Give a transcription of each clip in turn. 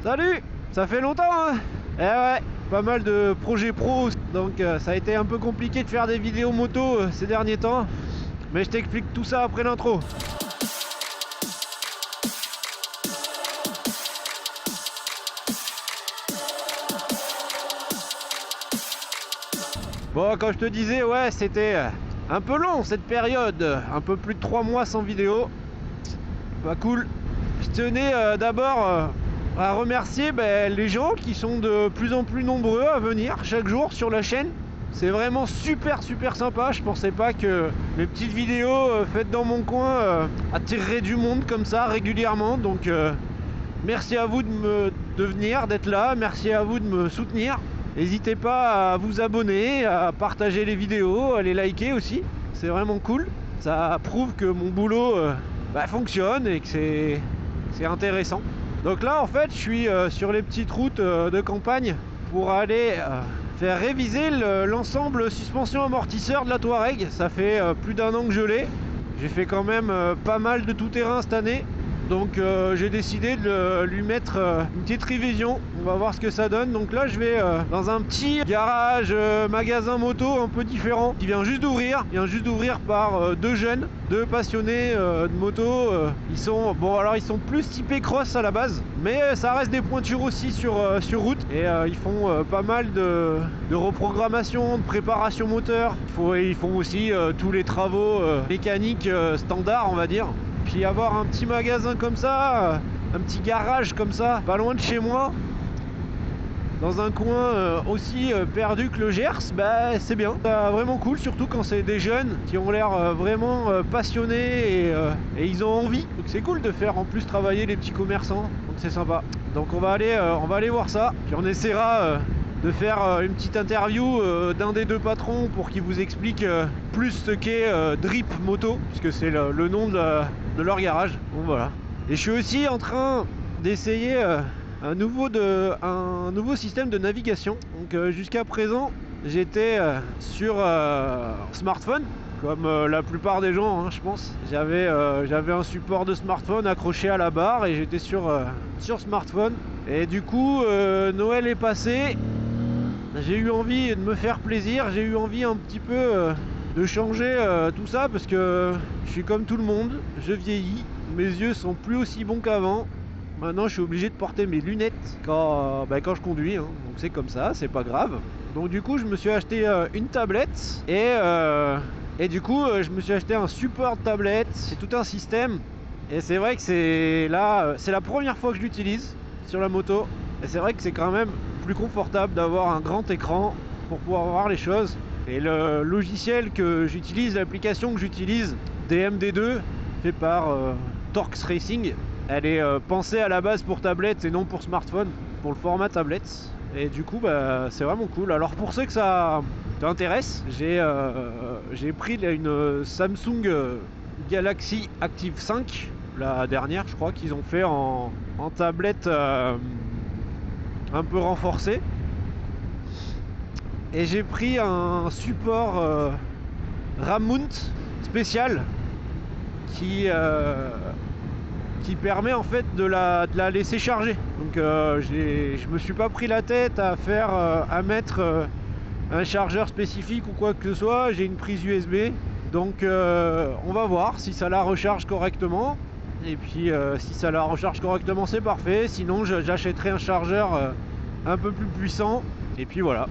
Salut! Ça fait longtemps, hein? Eh ouais, pas mal de projets pro, donc ça a été un peu compliqué de faire des vidéos moto ces derniers temps. Mais je t'explique tout ça après l'intro. Bon, quand je te disais, ouais, c'était un peu long cette période, un peu plus de 3 mois sans vidéo. Pas cool. Je tenais d'abord à remercier les gens qui sont de plus en plus nombreux à venir chaque jour sur la chaîne. C'est vraiment super sympa. Je pensais pas que mes petites vidéos faites dans mon coin attireraient du monde comme ça régulièrement. Donc merci à vous de venir, d'être là. Merci à vous de me soutenir. N'hésitez pas à vous abonner, à partager les vidéos, à les liker aussi. C'est vraiment cool. Ça prouve que mon boulot fonctionne et que c'est intéressant. Donc là en fait je suis sur les petites routes de campagne pour aller faire réviser l'ensemble suspension amortisseur de la Touareg. Ça fait plus d'1 an que je l'ai. J'ai fait quand même pas mal de tout-terrain cette année. Donc j'ai décidé de lui mettre une petite révision. On va voir ce que ça donne. Donc là je vais dans un petit garage magasin moto un peu différent qui vient juste d'ouvrir. Il vient juste d'ouvrir par deux jeunes, deux passionnés de moto. Ils sont ils sont plus typés cross à la base, mais ça reste des pointures aussi sur route. Et ils font pas mal de reprogrammation, de préparation moteur. Ils font aussi tous les travaux mécaniques standards, on va dire. Puis avoir un petit magasin comme ça, un petit garage comme ça, pas loin de chez moi, dans un coin aussi perdu que le Gers, c'est bien. C'est vraiment cool, surtout quand c'est des jeunes qui ont l'air vraiment passionnés et ils ont envie. Donc c'est cool de faire en plus travailler les petits commerçants, donc c'est sympa. Donc on va aller voir ça, puis on essaiera de faire une petite interview d'un des deux patrons pour qu'il vous explique plus ce qu'est Drip Moto, puisque c'est le nom de leur garage. Bon voilà. Et je suis aussi en train d'essayer un nouveau système de navigation. Donc jusqu'à présent j'étais sur smartphone, comme la plupart des gens, hein, je pense. J'avais un support de smartphone accroché à la barre et j'étais sur smartphone. Et du coup Noël est passé. J'ai eu envie de me faire plaisir, j'ai eu envie un petit peu de changer tout ça parce que je suis comme tout le monde, je vieillis, mes yeux sont plus aussi bons qu'avant. Maintenant je suis obligé de porter mes lunettes quand je conduis, hein. Donc c'est comme ça, c'est pas grave. Donc du coup je me suis acheté une tablette et du coup je me suis acheté un support de tablette, c'est tout un système. Et c'est vrai que c'est la première fois que je l'utilise sur la moto. Et c'est vrai que c'est quand même plus confortable d'avoir un grand écran pour pouvoir voir les choses. Et le logiciel que j'utilise, l'application que j'utilise, DMD2, fait par Torx Racing, elle est pensée à la base pour tablette et non pour smartphone, pour le format tablette. Et du coup c'est vraiment cool. Alors pour ceux que ça t'intéresse, j'ai pris une Samsung Galaxy Active 5, la dernière je crois qu'ils ont fait en tablette un peu renforcé. Et j'ai pris un support RAM mount spécial qui permet en fait de la laisser charger. Donc je me suis pas pris la tête à mettre un chargeur spécifique ou quoi que ce soit. J'ai une prise USB, donc on va voir si ça la recharge correctement. Et puis si ça la recharge correctement, c'est parfait. Sinon j'achèterai un chargeur un peu plus puissant. Et puis voilà.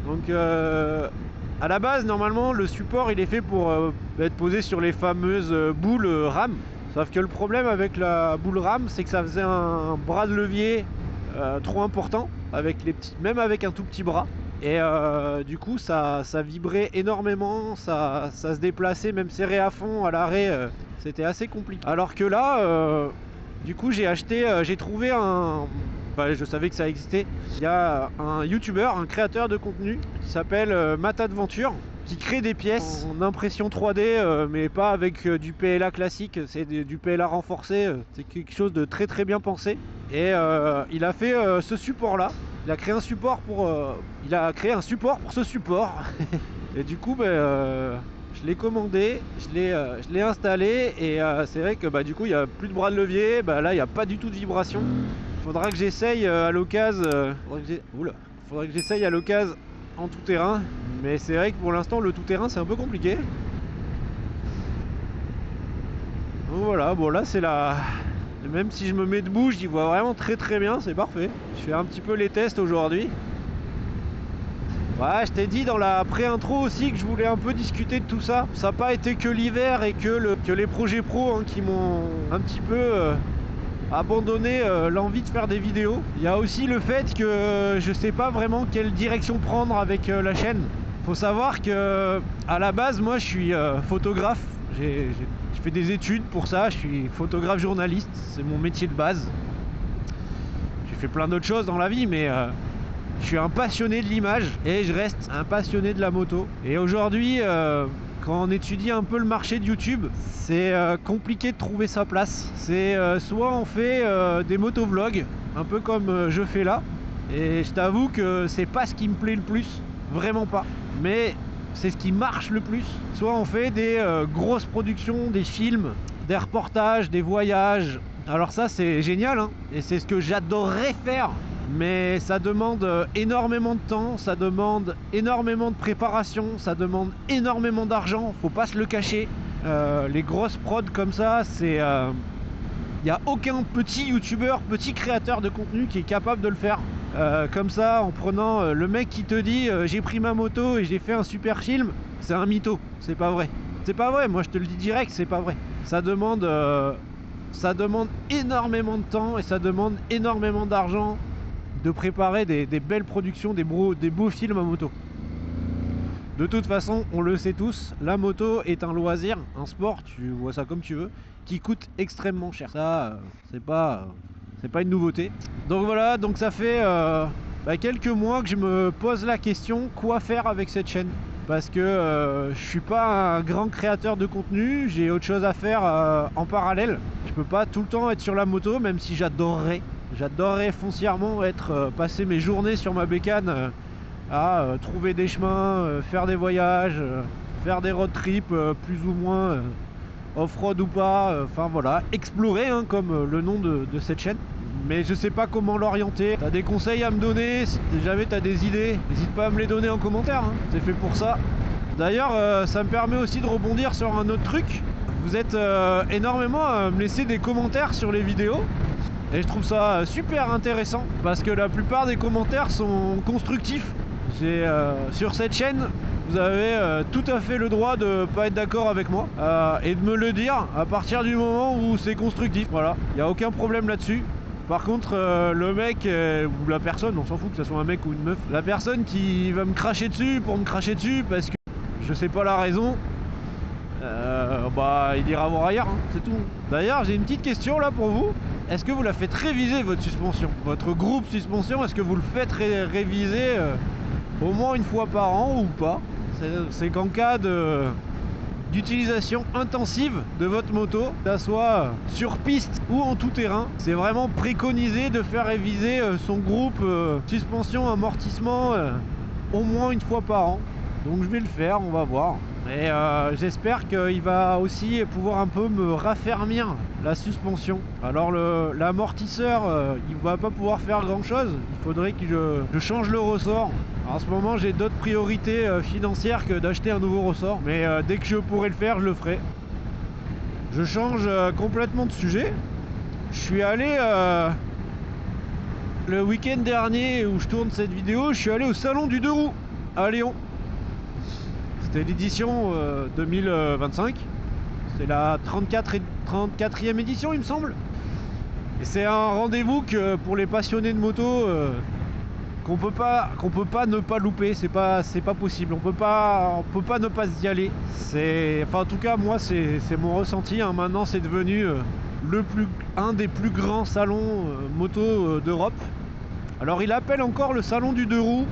Donc à la base normalement le support il est fait pour être posé sur les fameuses boules RAM. Sauf que le problème avec la boule RAM, c'est que ça faisait un bras de levier trop important, même avec un tout petit bras. Et du coup ça vibrait énormément, ça se déplaçait, même serré à fond à l'arrêt, c'était assez compliqué. Alors que là du coup j'ai trouvé je savais que ça existait. Il y a un youtubeur, un créateur de contenu qui s'appelle Matt Adventure, qui crée des pièces en impression 3D mais pas avec du PLA classique, c'est du PLA renforcé. C'est quelque chose de très bien pensé. Et il a fait ce support là. Il a créé un support pour ce support. Et du coup je l'ai commandé, je l'ai installé. Et c'est vrai que du coup il n'y a plus de bras de levier. Là il n'y a pas du tout de vibration. Faudra que j'essaye à l'occasion. Faudra que j'essaye à l'occasion en tout terrain. Mais c'est vrai que pour l'instant le tout terrain c'est un peu compliqué. Donc voilà, bon là c'est la... Même si je me mets debout, j'y vois vraiment très bien, c'est parfait. Je fais un petit peu les tests aujourd'hui. Ouais, je t'ai dit dans la pré-intro aussi que je voulais un peu discuter de tout ça. Ça n'a pas été que l'hiver et que les projets pro hein, qui m'ont un petit peu abandonné l'envie de faire des vidéos. Il y a aussi le fait que je sais pas vraiment quelle direction prendre avec la chaîne. Faut savoir que à la base, moi je suis photographe. Je fais des études pour ça, je suis photographe journaliste, c'est mon métier de base. J'ai fait plein d'autres choses dans la vie, mais je suis un passionné de l'image et je reste un passionné de la moto. Et aujourd'hui, quand on étudie un peu le marché de YouTube, c'est compliqué de trouver sa place. C'est soit on fait des motovlogs, un peu comme je fais là, et je t'avoue que c'est pas ce qui me plaît le plus, vraiment pas. Mais c'est ce qui marche le plus. Soit on fait des grosses productions, des films, des reportages, des voyages. Alors ça c'est génial hein, et c'est ce que j'adorerais faire. Mais ça demande énormément de temps, ça demande énormément de préparation, ça demande énormément d'argent, faut pas se le cacher. Les grosses prods comme ça, c'est... Il n'y a aucun petit youtubeur, petit créateur de contenu qui est capable de le faire. Comme ça, en prenant le mec qui te dit j'ai pris ma moto et j'ai fait un super film, c'est un mytho, c'est pas vrai. C'est pas vrai, moi je te le dis direct, c'est pas vrai. Ça demande énormément de temps et ça demande énormément d'argent de préparer des belles productions, des beaux films à moto. De toute façon, on le sait tous, la moto est un loisir, un sport, tu vois ça comme tu veux, qui coûte extrêmement cher. Ça, c'est pas une nouveauté. Donc voilà, donc ça fait quelques mois que je me pose la question, quoi faire avec cette chaîne? Parce que je suis pas un grand créateur de contenu, j'ai autre chose à faire en parallèle. Je peux pas tout le temps être sur la moto, même si j'adorerais foncièrement passer mes journées sur ma bécane à trouver des chemins, faire des voyages, faire des road trips plus ou moins off-road ou pas, enfin voilà, explorer hein, comme le nom de cette chaîne. Mais je sais pas comment l'orienter. T'as des conseils à me donner, si jamais t'as des idées, n'hésite pas à me les donner en commentaire, hein. C'est fait pour ça. D'ailleurs, ça me permet aussi de rebondir sur un autre truc. Vous êtes énormément à me laisser des commentaires sur les vidéos. Et je trouve ça super intéressant parce que la plupart des commentaires sont constructifs. Sur cette chaîne, vous avez tout à fait le droit de pas être d'accord avec moi et de me le dire à partir du moment où c'est constructif. Voilà, il n'y a aucun problème là-dessus. Par contre, le mec ou la personne, on s'en fout que ce soit un mec ou une meuf, la personne qui va me cracher dessus pour me cracher dessus parce que je sais pas la raison, il ira voir ailleurs, hein, c'est tout. D'ailleurs, j'ai une petite question là pour vous. Est-ce que vous la faites réviser votre suspension? Votre groupe suspension, est-ce que vous le faites réviser au moins une fois par an ou pas? C'est qu'en cas d'utilisation intensive de votre moto, que ça soit sur piste ou en tout terrain, c'est vraiment préconisé de faire réviser son groupe suspension, amortissement au moins une fois par an. Donc je vais le faire, on va voir. Et j'espère qu'il va aussi pouvoir un peu me raffermir la suspension. Alors l'amortisseur, il va pas pouvoir faire grand chose. Il faudrait que je change le ressort. En ce moment j'ai d'autres priorités financières que d'acheter un nouveau ressort. Mais dès que je pourrai le faire, je le ferai. Je change complètement de sujet. Je suis allé le week-end dernier où je tourne cette vidéo, je suis allé au salon du 2 roues à Lyon. C'était l'édition 2025. C'est la 34e édition, il me semble. Et c'est un rendez-vous que pour les passionnés de moto qu'on peut pas ne pas louper. C'est pas possible. On peut pas ne pas y aller. En tout cas moi c'est mon ressenti. Hein. Maintenant c'est devenu un des plus grands salons moto d'Europe. Alors il appelle encore le salon du 2 roues.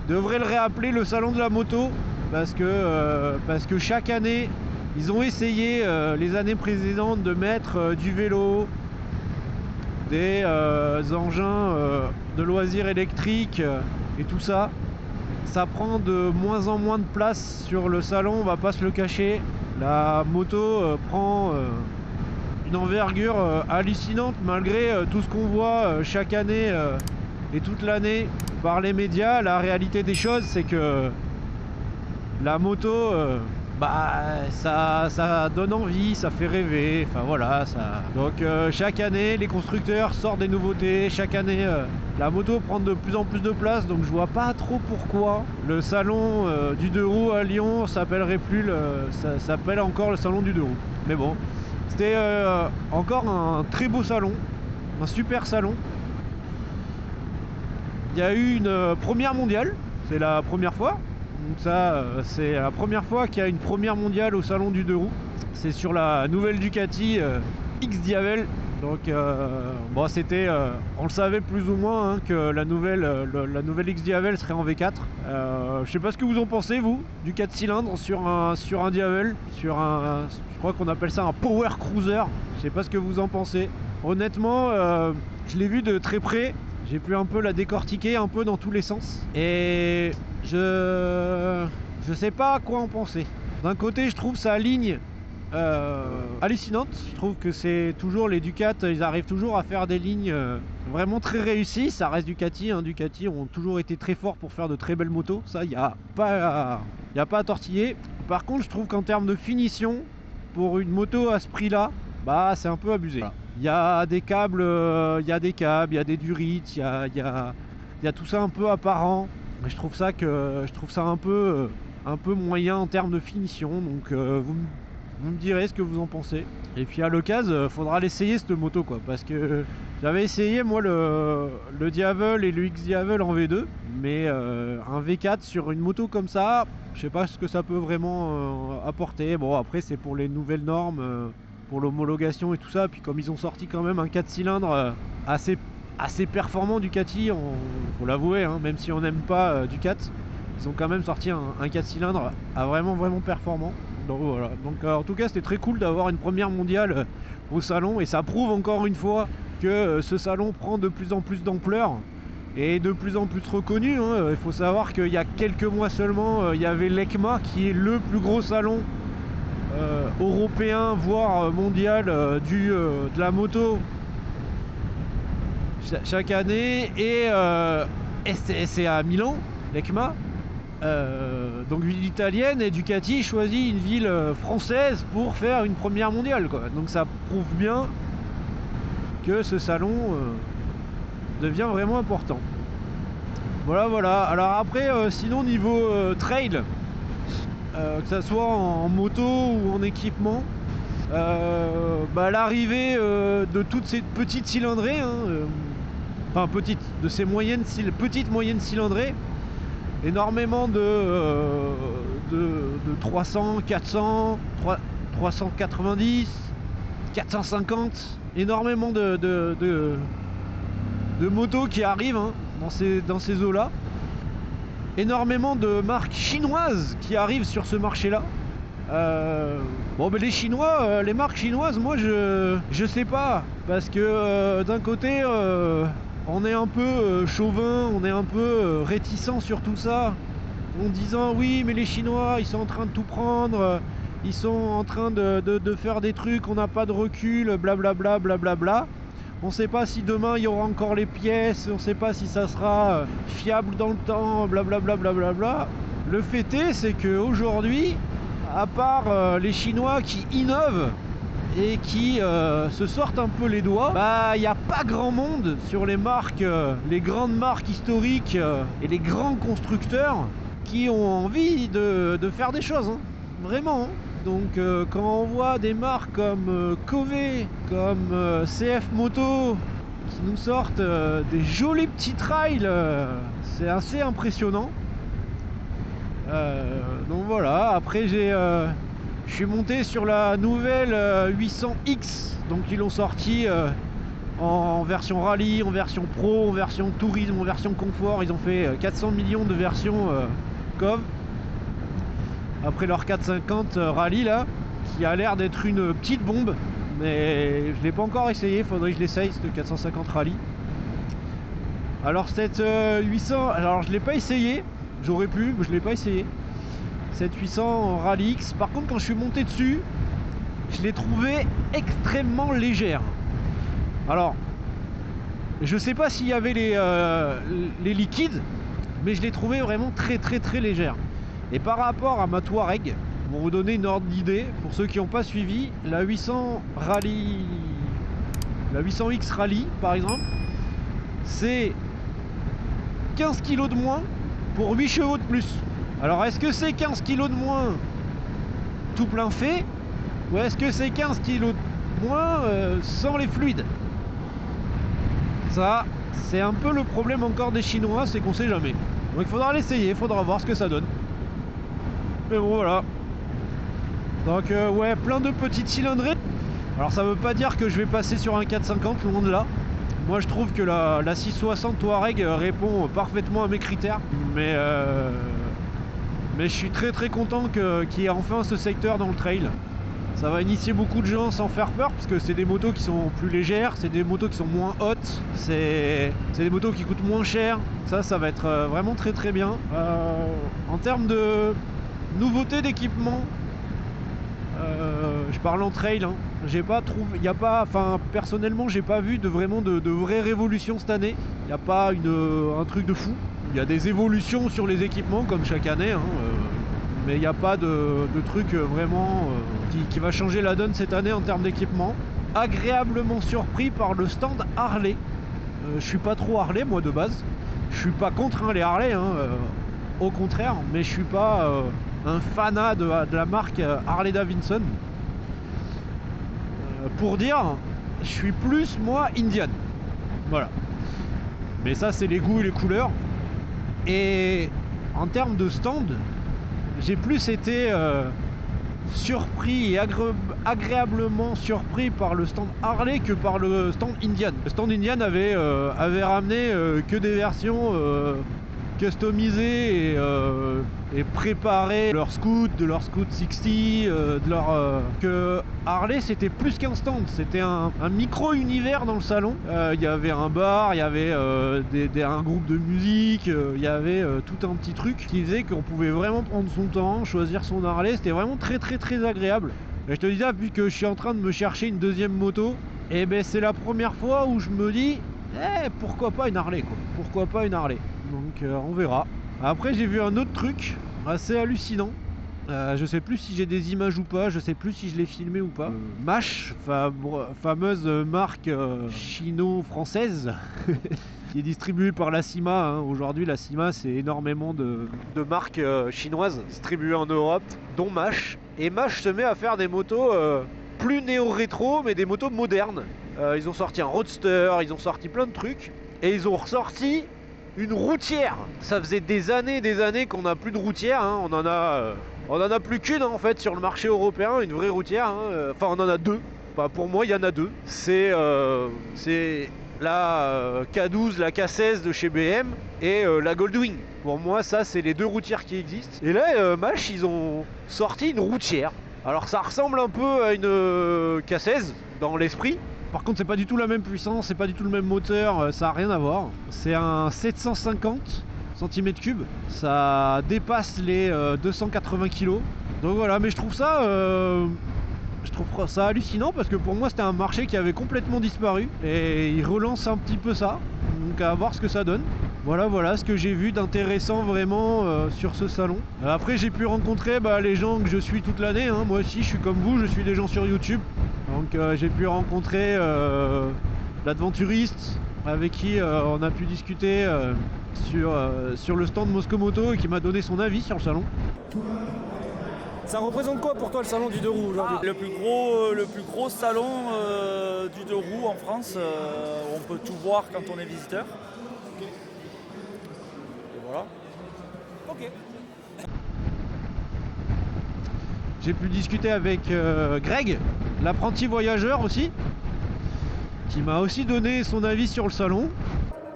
Devrait le réappeler le salon de la moto. Parce que chaque année, ils ont essayé les années précédentes de mettre du vélo, des engins de loisirs électriques et tout ça. Ça prend de moins en moins de place sur le salon, on va pas se le cacher. La moto prend une envergure hallucinante malgré tout ce qu'on voit chaque année et toute l'année par les médias. La réalité des choses, c'est que la moto, ça donne envie, ça fait rêver, enfin voilà. Donc chaque année, les constructeurs sortent des nouveautés, chaque année, la moto prend de plus en plus de place, donc je vois pas trop pourquoi le salon du deux roues à Lyon s'appellerait plus ça s'appelle encore le salon du deux roues. Mais bon, c'était encore un très beau salon, un super salon. Il y a eu une première mondiale, c'est la première fois. Donc ça, c'est la première fois qu'il y a une première mondiale au salon du deux roues. C'est sur la nouvelle Ducati X-Diavel. Donc bon, c'était, on le savait plus ou moins hein, que la nouvelle X-Diavel serait en V4. Je sais pas ce que vous en pensez vous, du 4 cylindres sur un Diavel, je crois qu'on appelle ça un Power Cruiser. Je sais pas ce que vous en pensez. Honnêtement, je l'ai vu de très près. J'ai pu un peu la décortiquer un peu dans tous les sens. Et je sais pas à quoi en penser. D'un côté, je trouve sa ligne hallucinante. Je trouve que c'est toujours les Ducat, ils arrivent toujours à faire des lignes vraiment très réussies. Ça reste Ducati, hein. Ducati ont toujours été très forts pour faire de très belles motos. Ça, il n'y a pas à tortiller. Par contre, je trouve qu'en termes de finition, pour une moto à ce prix-là, bah c'est un peu abusé. Voilà. Il y a des câbles, il y a des durites, il y a tout ça un peu apparent. Je trouve ça un peu moyen en termes de finition. Donc vous me direz ce que vous en pensez. Et puis à l'occasion, faudra l'essayer cette moto quoi, parce que j'avais essayé moi le Diavel et le X-Diavel en V2, mais un V4 sur une moto comme ça, je sais pas ce que ça peut vraiment apporter. Bon après c'est pour les nouvelles normes. Pour l'homologation et tout ça, puis comme ils ont sorti quand même un 4 cylindres assez performant Ducati, faut l'avouer, hein, même si on n'aime pas Ducat, ils ont quand même sorti un 4 cylindres vraiment performant. Donc voilà, donc en tout cas c'était très cool d'avoir une première mondiale au salon, et ça prouve encore une fois que ce salon prend de plus en plus d'ampleur et de plus en plus reconnu, hein. Il faut savoir qu'il y a quelques mois seulement, il y avait l'EICMA qui est le plus gros salon européen voire mondial de la moto chaque année, et c'est à Milan, l'EICMA, donc ville italienne, et Ducati choisit une ville française pour faire une première mondiale quoi. Donc ça prouve bien que ce salon devient vraiment important. Voilà. Alors après sinon niveau trail, que ça soit en moto ou en équipement, l'arrivée de toutes ces petites cylindrées, hein, enfin petites, de ces petites moyennes cylindrées, énormément de 300, 400, 390, 450, énormément de motos qui arrivent hein, dans ces eaux là. Énormément de marques chinoises qui arrivent sur ce marché-là. Les marques chinoises, moi je sais pas, parce que d'un côté on est un peu chauvin, on est un peu réticent sur tout ça, en disant oui mais les Chinois ils sont en train de tout prendre, ils sont en train de faire des trucs, on n'a pas de recul, blablabla blablabla. On ne sait pas si demain il y aura encore les pièces, on ne sait pas si ça sera fiable dans le temps, blablabla blablabla. Le fait est, c'est qu'aujourd'hui, à part les Chinois qui innovent et qui se sortent un peu les doigts, il n'y a pas grand monde sur les marques, les grandes marques historiques et les grands constructeurs qui ont envie de faire des choses, hein. Vraiment, hein. Donc quand on voit des marques comme Cové, comme CF Moto qui nous sortent des jolis petits trails, c'est assez impressionnant. Donc voilà, après je suis monté sur la nouvelle 800X, donc ils l'ont sorti en version rallye, en version pro, en version tourisme, en version confort. Ils ont fait 400 millions de versions COV. Après leur 450 rallye là, qui a l'air d'être une petite bombe, mais je l'ai pas encore essayé, faudrait que je l'essaye cette 450 rallye. Alors cette 800, alors je l'ai pas essayé, j'aurais pu, mais je l'ai pas essayé. Cette 800 rallye X, par contre quand je suis monté dessus, je l'ai trouvée extrêmement légère. Alors, je sais pas s'il y avait les liquides, mais je l'ai trouvée vraiment très très très légère. Et par rapport à ma Touareg, pour vous donner une ordre d'idée, pour ceux qui n'ont pas suivi, la 800 Rally, la 800X Rally par exemple, c'est 15 kg de moins pour 8 chevaux de plus. Alors est-ce que c'est 15 kg de moins tout plein fait, ou est-ce que c'est 15 kg de moins sans les fluides? Ça, c'est un peu le problème encore des Chinois, c'est qu'on sait jamais. Donc il faudra l'essayer, il faudra voir ce que ça donne. Mais bon voilà. Donc ouais, plein de petites cylindrées. Alors ça veut pas dire que je vais passer sur un 450, loin de là. Moi je trouve que la 660 Touareg répond parfaitement à mes critères. Mais je suis très très content qu'il y ait enfin ce secteur dans le trail. Ça va initier beaucoup de gens sans faire peur, parce que c'est des motos qui sont plus légères, c'est des motos qui sont moins hautes, c'est des motos qui coûtent moins cher. Ça va être vraiment très très bien. En termes de nouveautés d'équipement, je parle en trail, hein. J'ai pas trouvé, il y a pas, enfin personnellement j'ai pas vu vraiment de vraies révolutions cette année. Il n'y a pas un truc de fou. Il y a des évolutions sur les équipements comme chaque année, hein, mais il n'y a pas de truc vraiment qui va changer la donne cette année en termes d'équipement. Agréablement surpris par le stand Harley. Je suis pas trop Harley moi de base. Je suis pas contre les Harley, hein, au contraire, mais je suis pas un fanat de la marque Harley Davidson. Pour dire, je suis plus moi Indian. Voilà. Mais ça c'est les goûts et les couleurs. Et en termes de stand, j'ai plus été surpris et agréablement surpris par le stand Harley que par le stand Indian. Le stand Indian avait ramené que des versions customisées et préparées de leur Scoot 60, que Harley c'était plus qu'un stand, c'était un micro-univers dans le salon. Il y avait un bar, il y avait un groupe de musique, il y avait tout un petit truc qui faisait qu'on pouvait vraiment prendre son temps, choisir son Harley, c'était vraiment très très très agréable. Et je te dis ça, vu que je suis en train de me chercher une deuxième moto, et ben c'est la première fois où je me dis pourquoi pas une Harley quoi. Pourquoi pas une Harley. Donc on verra. Après j'ai vu un autre truc assez hallucinant. Je sais plus si j'ai des images ou pas, je sais plus si je l'ai filmé ou pas. Mash, fameuse marque chino-française qui est distribuée par la CIMA, hein. Aujourd'hui la CIMA c'est énormément de marques chinoises distribuées en Europe, dont Mash. Et Mash se met à faire des motos plus néo-rétro, mais des motos modernes. Ils ont sorti un roadster, ils ont sorti plein de trucs, et ils ont ressorti une routière. Ça faisait des années qu'on n'a plus de routière, hein. On en a plus qu'une, hein, en fait sur le marché européen, une vraie routière, hein. Enfin on en a deux. Enfin, pour moi il y en a deux. C'est la K12, la K16 de chez BM et la Goldwing. Pour moi ça c'est les deux routières qui existent. Et là Mash ils ont sorti une routière. Alors ça ressemble un peu à une K16 dans l'esprit. Par contre c'est pas du tout la même puissance, c'est pas du tout le même moteur, ça a rien à voir. C'est un 750 cm3, ça dépasse les 280 kg. Donc voilà, mais je trouve ça hallucinant parce que pour moi c'était un marché qui avait complètement disparu et il relance un petit peu ça. Donc à voir ce que ça donne. Voilà ce que j'ai vu d'intéressant vraiment sur ce salon. Après j'ai pu rencontrer les gens que je suis toute l'année, hein. Moi aussi je suis comme vous, je suis des gens sur YouTube. Donc j'ai pu rencontrer l'adventuriste avec qui on a pu discuter sur le stand Moscow Moto et qui m'a donné son avis sur le salon. Ça représente quoi pour toi le salon du deux roues aujourd'hui? Le plus gros salon du deux roues en France, on peut tout voir quand on est visiteur. Et voilà. Ok. J'ai pu discuter avec Greg, l'apprenti voyageur aussi, qui m'a aussi donné son avis sur le salon.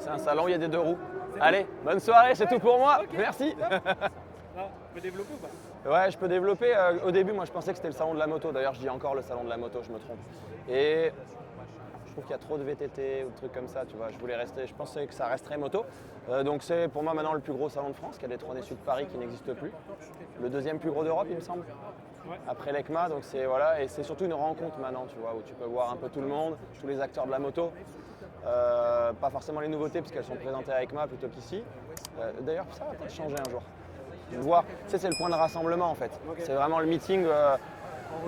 C'est un salon, il y a des deux roues. Allez, bonne soirée, c'est tout pour moi. Okay. Merci. Tu peux développer ou pas? Ouais, je peux développer. Au début, moi, je pensais que c'était le salon de la moto. D'ailleurs, je dis encore le salon de la moto, je me trompe. Et je trouve qu'il y a trop de VTT ou de trucs comme ça, tu vois. Je pensais que ça resterait moto. Donc c'est pour moi maintenant le plus gros salon de France, qui a des 3D Sud Paris qui n'existent plus. Le deuxième plus gros d'Europe, il me semble. après l'ECMA. Donc c'est voilà, et c'est surtout une rencontre maintenant, tu vois, où tu peux voir un peu tout le monde, tous les acteurs de la moto. Pas forcément les nouveautés parce qu'elles sont présentées à ECMA plutôt qu'ici. D'ailleurs, ça va peut-être changer un jour. Voir, tu sais, c'est le point de rassemblement en fait. C'est vraiment le meeting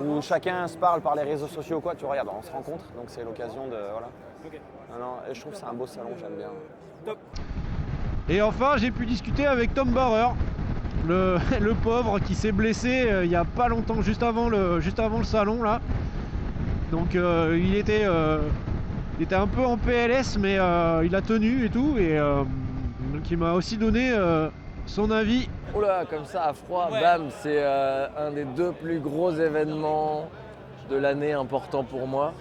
où chacun se parle par les réseaux sociaux, quoi. Tu regardes, on se rencontre, donc c'est l'occasion de voilà. Non, et je trouve que c'est un beau salon, j'aime bien. Top. Et enfin, j'ai pu discuter avec Tom Bauer, le pauvre qui s'est blessé il y a pas longtemps, juste avant le salon là. Donc il était un peu en PLS, mais il a tenu et tout, et donc il m'a aussi donné son avis. Oula, comme ça à froid, bam, c'est un des 2 plus gros événements de l'année importants pour moi.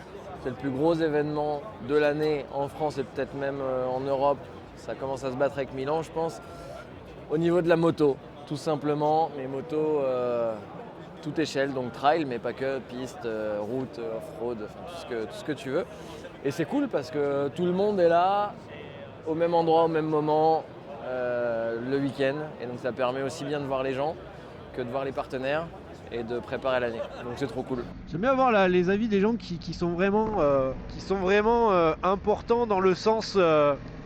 C'est le plus gros événement de l'année en France et peut-être même en Europe. Ça commence à se battre avec Milan, je pense. Au niveau de la moto, tout simplement, mes motos toute échelle, donc trail, mais pas que, piste, route, off-road, enfin, tout ce que tu veux. Et c'est cool parce que tout le monde est là, au même endroit, au même moment, le week-end. Et donc ça permet aussi bien de voir les gens que de voir les partenaires et de préparer l'année. Donc c'est trop cool. J'aime bien voir les avis des gens qui sont vraiment, importants dans le sens,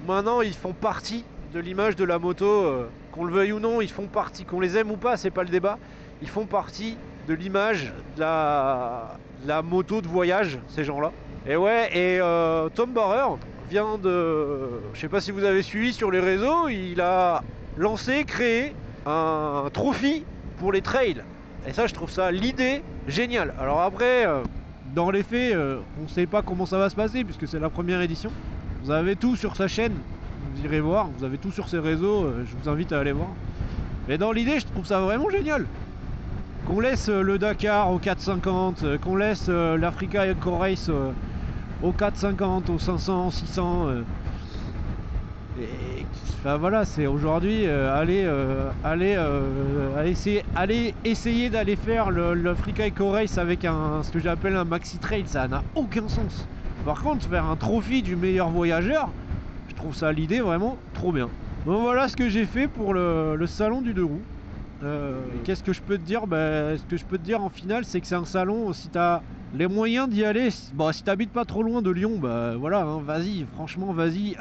maintenant ils font partie de l'image de la moto, qu'on le veuille ou non, ils font partie, qu'on les aime ou pas, c'est pas le débat, ils font partie de l'image de la moto de voyage, ces gens-là. Et ouais, et Tom Bauer vient de, je sais pas si vous avez suivi sur les réseaux, il a créé un trophy pour les trails. Et ça, je trouve ça l'idée géniale. Alors après, dans les faits, on ne sait pas comment ça va se passer puisque c'est la première édition. Vous avez tout sur sa chaîne, vous irez voir, vous avez tout sur ses réseaux, je vous invite à aller voir. Mais dans l'idée, je trouve ça vraiment génial. Qu'on laisse le Dakar au 450, qu'on laisse l'Africa Eco Race au 450, au 500, 600. Et enfin, voilà, c'est aujourd'hui aller essayer d'aller faire l'Africa Eco Race avec ce que j'appelle un maxi trail, ça n'a aucun sens. Par contre, faire un trophy du meilleur voyageur, je trouve ça l'idée vraiment trop bien. Donc voilà ce que j'ai fait pour le salon du 2 roues. Qu'est-ce que je peux te dire? Ce que je peux te dire en finale, c'est que c'est un salon, si t'as les moyens d'y aller, si t'habites pas trop loin de Lyon, voilà, hein, vas-y, franchement, vas-y,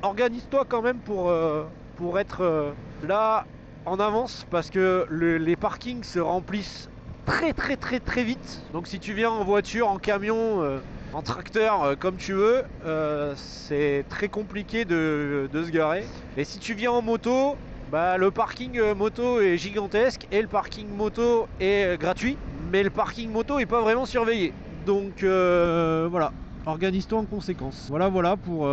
organise-toi quand même pour être là en avance, parce que les parkings se remplissent très très très très vite. Donc si tu viens en voiture, en camion, en tracteur, comme tu veux, c'est très compliqué de se garer. Et si tu viens en moto, le parking moto est gigantesque et le parking moto est gratuit, mais le parking moto est pas vraiment surveillé. Donc voilà, organise-toi en conséquence. Voilà pour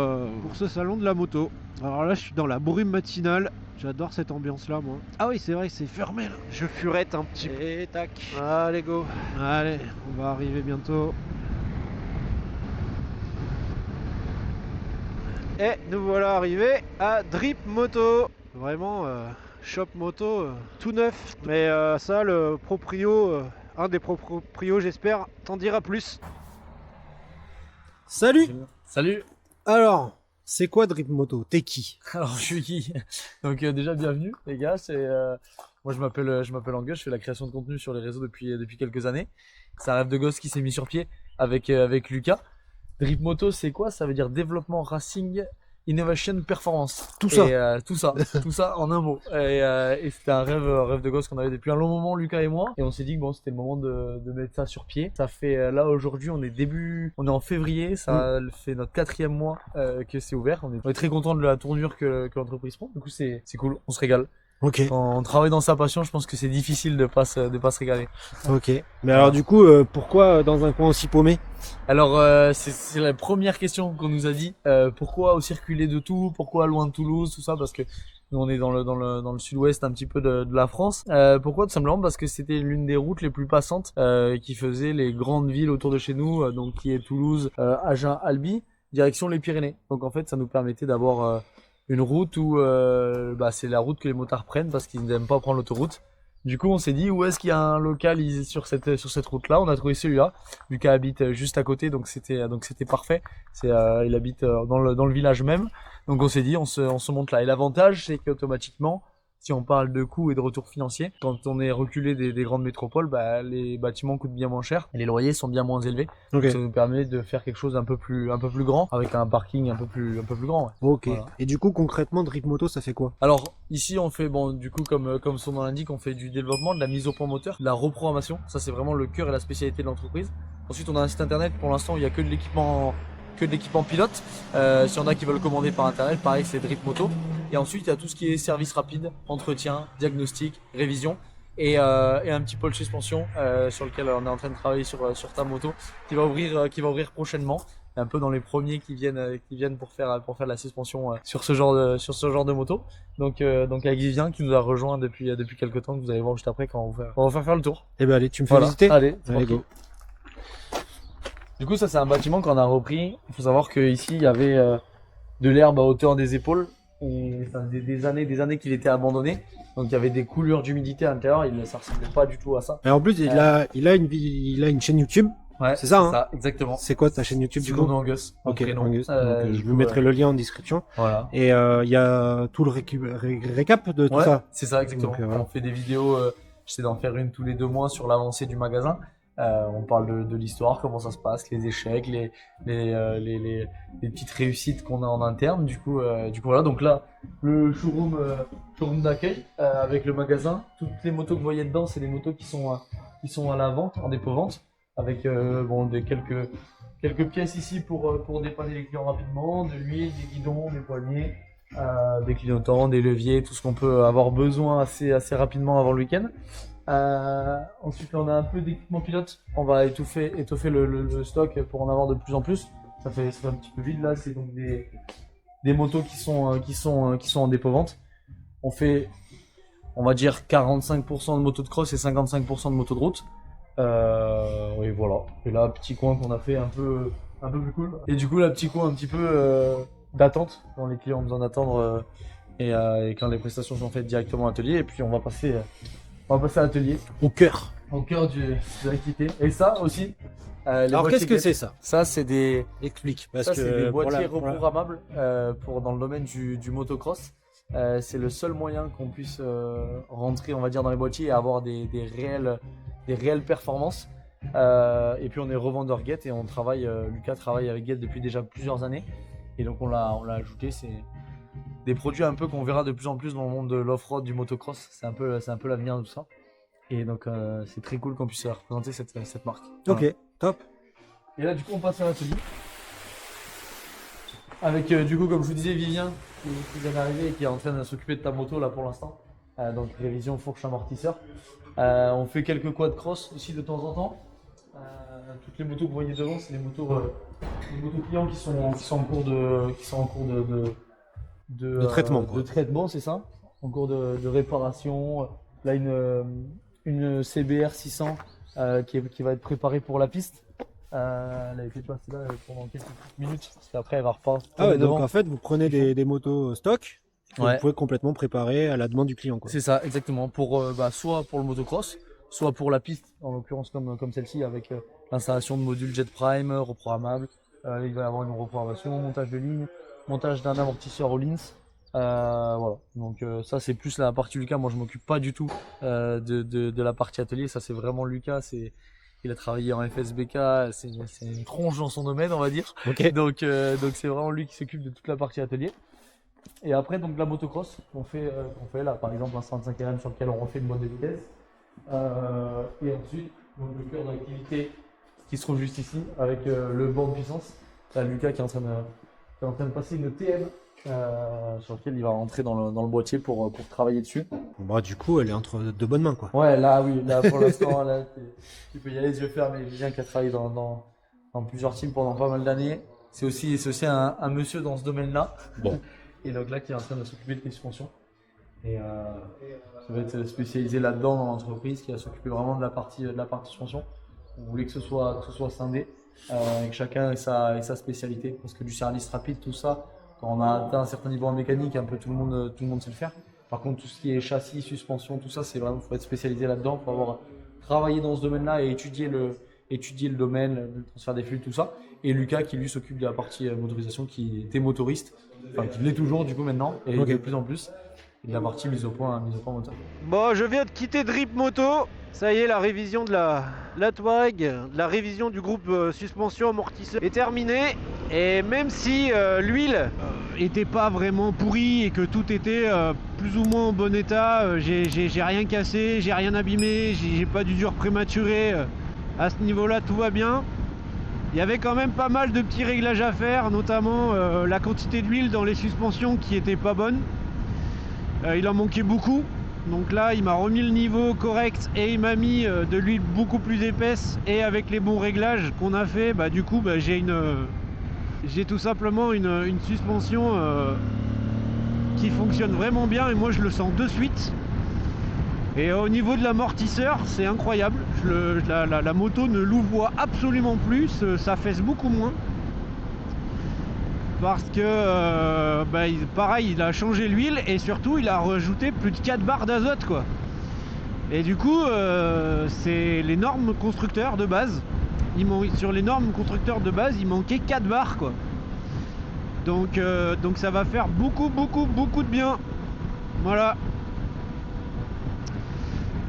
ce salon de la moto. Alors là, je suis dans la brume matinale. J'adore cette ambiance-là, moi. Ah oui, c'est vrai, c'est fermé là. Je furette un petit peu. Et tac. Allez, go. Allez, on va arriver bientôt. Et nous voilà arrivés à Drip Moto. Vraiment, shop moto tout neuf. Mais ça, le proprio, un des proprios, j'espère, t'en dira plus. Salut. Salut. Alors, c'est quoi Drip Moto? T'es qui? Alors je suis qui? Donc déjà bienvenue les gars, moi je m'appelle Angus, je fais la création de contenu sur les réseaux depuis quelques années. C'est un rêve de gosse qui s'est mis sur pied avec Lucas. Drip Moto, c'est quoi? Ça veut dire développement racing innovation performance. Tout ça. Et, tout ça en un mot. Et c'était un rêve de gosse qu'on avait depuis un long moment, Lucas et moi. Et on s'est dit que bon, c'était le moment de mettre ça sur pied. Ça fait là aujourd'hui, on est en février. Ça fait notre 4e mois que c'est ouvert. On est très content de la tournure que l'entreprise prend. Du coup, c'est cool. On se régale. Ok. Quand on travaille dans sa passion, je pense que c'est difficile de pas se régaler. Ok. Mais alors du coup, pourquoi dans un coin aussi paumé? Alors c'est la première question qu'on nous a dit. Pourquoi au circuler de tout? Pourquoi loin de Toulouse? Tout ça parce que nous on est dans le sud-ouest un petit peu de la France. Pourquoi? Tout simplement parce que c'était l'une des routes les plus passantes qui faisait les grandes villes autour de chez nous, donc qui est Toulouse, Agen, Albi, direction les Pyrénées. Donc en fait ça nous permettait d'avoir une route où c'est la route que les motards prennent parce qu'ils n'aiment pas prendre l'autoroute. Du coup, on s'est dit où est-ce qu'il y a un local sur cette route-là. On a trouvé celui-là. Lucas habite juste à côté, donc c'était parfait. Il habite dans le village même. Donc on s'est dit on se monte là. Et l'avantage, c'est qu'automatiquement, si on parle de coûts et de retours financiers, quand on est reculé des grandes métropoles, bah, les bâtiments coûtent bien moins cher et les loyers sont bien moins élevés. Ok. Ça nous permet de faire quelque chose un peu plus grand, avec un parking un peu plus grand. Ouais. Ok. Voilà. Et du coup, concrètement, Drip Moto, ça fait quoi? Alors ici on fait du coup comme son nom l'indique, on fait du développement, de la mise au point moteur, de la reprogrammation. Ça c'est vraiment le cœur et la spécialité de l'entreprise. Ensuite on a un site internet. Pour l'instant il y a que de l'équipement pilote. S'il y en a qui veulent commander par internet, pareil c'est Drip Moto. Et ensuite il y a tout ce qui est service rapide, entretien, diagnostic, révision et un petit pôle suspension sur lequel on est en train de travailler sur ta moto qui va ouvrir prochainement. Un peu dans les premiers qui viennent pour faire de la suspension sur ce genre de moto. Donc avec Vivien qui nous a rejoint depuis quelques temps, que vous allez voir juste après quand on va faire le tour. Eh ben allez, tu me fais visiter? Allez, Allez, go. Du coup ça c'est un bâtiment qu'on a repris. Il faut savoir qu'ici il y avait de l'herbe à hauteur des épaules et des années qu'il était abandonné. Donc il y avait des coulures d'humidité à l'intérieur, ça ressemblait pas du tout à ça. Et en plus, il a une chaîne YouTube. Ouais, c'est ça, hein. Exactement. C'est quoi ta chaîne YouTube du coup? Angus. Ok, prénom. Angus. Donc, je vous coup, mettrai le lien en description. Voilà. Et il y a tout le récap de tout Ouais, ça. c'est ça exactement. Donc, voilà. On fait des vidéos, j'essaie d'en faire une tous les 2 mois sur l'avancée du magasin. On parle de l'histoire, comment ça se passe, les échecs, les petites réussites qu'on a en interne. Du coup voilà. Donc là, le showroom d'accueil avec le magasin. Toutes les motos que vous voyez dedans, c'est des motos qui sont à la vente, en dépôt-vente, avec quelques pièces ici pour dépanner les clients rapidement, de l'huile, des guidons, des poignées, des clignotants, des leviers, tout ce qu'on peut avoir besoin assez rapidement avant le week-end. Ensuite on a un peu d'équipement pilote, on va étoffer le stock pour en avoir de plus en plus. Ça fait un petit peu vide là, c'est donc des motos qui sont en dépôt-vente. On fait, on va dire 45% de motos de cross et 55% de motos de route. Et voilà. Et là, petit coin qu'on a fait un peu plus cool. Et du coup, là, petit coin un petit peu d'attente quand les clients ont besoin d'attendre et quand les prestations sont faites directement à l'atelier. Et puis on va passer à l'atelier. Au cœur de l'activité. Et ça aussi. Alors qu'est-ce que c'est ça? Ça, c'est des. Explique. Ça, c'est des boîtiers reprogrammables dans le domaine du motocross. C'est le seul moyen qu'on puisse rentrer, on va dire, dans les boîtiers et avoir des réelles performances. Et puis on est revendeur Get et Lucas travaille avec Get depuis déjà plusieurs années. Et donc on l'a ajouté. C'est des produits un peu qu'on verra de plus en plus dans le monde de l'off-road, du motocross. C'est un peu l'avenir de tout ça. Et donc c'est très cool qu'on puisse représenter cette marque. Ok, voilà. top. Et là du coup on passe à l'atelier. Avec du coup comme je vous disais Vivien qui vient d'arriver et qui est en train de s'occuper de ta moto là pour l'instant. Donc révision fourche amortisseur. On fait quelques quad cross aussi de temps en temps. Toutes les motos que vous voyez devant, c'est des motos clients qui sont en cours de traitement. De traitement, c'est ça. En cours de réparation. Là une CBR 600 qui va être préparée pour la piste. Elle a été placée là pendant quelques minutes. Parce qu'après elle va repartir. Ah ouais, donc en fait vous prenez des motos stock. Que Ouais. Vous pouvez complètement préparer à la demande du client, quoi. C'est ça, exactement. Pour soit pour le motocross, soit pour la piste, en l'occurrence comme celle-ci, avec l'installation de modules Jet Prime, reprogrammable. Il va y avoir une reprogrammation, montage de ligne, montage d'un amortisseur Öhlins. Voilà. Donc ça c'est plus la partie Lucas. Moi je m'occupe pas du tout de la partie atelier. Ça c'est vraiment Lucas. Il a travaillé en FSBK. C'est une tronche dans son domaine, on va dire. Ok. Donc c'est vraiment lui qui s'occupe de toute la partie atelier. Et après, donc la motocross qu'on fait là, par exemple un 125 RM sur lequel on refait une boîte de vitesse. Et ensuite, donc, le cœur de l'activité qui se trouve juste ici, avec le banc de puissance. Là, Lucas qui est en train de passer une TM sur lequel il va rentrer dans le boîtier pour travailler dessus. Bon, bah, du coup, elle est entre de bonnes mains, quoi. Ouais, là, oui, là pour l'instant, là, tu peux y aller les yeux fermés. Vivien qui a travaillé dans plusieurs teams pendant pas mal d'années. C'est aussi un monsieur dans ce domaine-là. Bon. Et donc là qui est en train de s'occuper de tes suspensions. Et ça va être spécialisé là-dedans dans l'entreprise qui va s'occuper vraiment de la partie suspension. On voulait que ce soit scindé, et que chacun ait sa spécialité. Parce que du service rapide, tout ça, quand on a atteint un certain niveau en mécanique, un peu tout le monde sait le faire. Par contre, tout ce qui est châssis, suspension, tout ça, c'est vraiment, faut être spécialisé là-dedans, faut avoir travaillé dans ce domaine-là et étudier le domaine, le transfert des fluides, tout ça. Et Lucas qui lui s'occupe de la partie motorisation, qui était motoriste, enfin qui l'est toujours du coup maintenant, et Ok. de plus en plus. de la partie mise au point moteur. Bon, je viens de quitter Drip Moto. Ça y est, la révision de la Touareg, la révision du groupe suspension amortisseur est terminée. Et même si l'huile était pas vraiment pourrie et que tout était plus ou moins en bon état, j'ai rien cassé, j'ai rien abîmé, j'ai pas d'usure prématurée. À ce niveau-là, tout va bien. Il y avait quand même pas mal de petits réglages à faire, notamment la quantité d'huile dans les suspensions qui était pas bonne. Il en manquait beaucoup. Donc là, il m'a remis le niveau correct et il m'a mis de l'huile beaucoup plus épaisse, et avec les bons réglages qu'on a fait, bah, du coup, bah, j'ai tout simplement une suspension qui fonctionne vraiment bien, et moi je le sens de suite. Et au niveau de l'amortisseur, c'est incroyable. La moto ne louvoie absolument plus, ça fesse beaucoup moins. Parce que bah, pareil, il a changé l'huile et surtout il a rajouté plus de 4 barres d'azote, quoi. Et du coup c'est les normes constructeurs de base. Sur les normes constructeurs de base, il manquait 4 barres, quoi. Donc ça va faire beaucoup de bien. Voilà.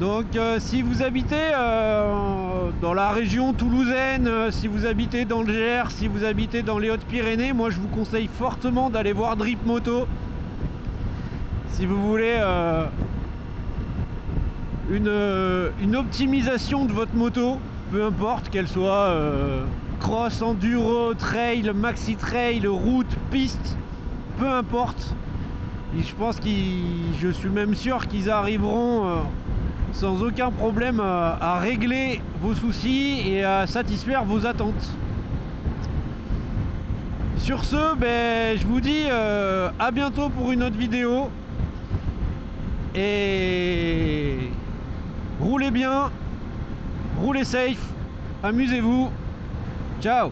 Donc si vous habitez dans la région toulousaine, si vous habitez dans le Gers, si vous habitez dans les Hautes-Pyrénées, moi je vous conseille fortement d'aller voir Drip Moto. Si vous voulez une optimisation de votre moto, peu importe qu'elle soit cross, enduro, trail, maxi trail, route, piste, peu importe. Et je suis même sûr qu'ils arriveront sans aucun problème à régler vos soucis et à satisfaire vos attentes. Sur ce, ben, je vous dis à bientôt pour une autre vidéo. Et roulez bien, roulez safe, amusez-vous. Ciao.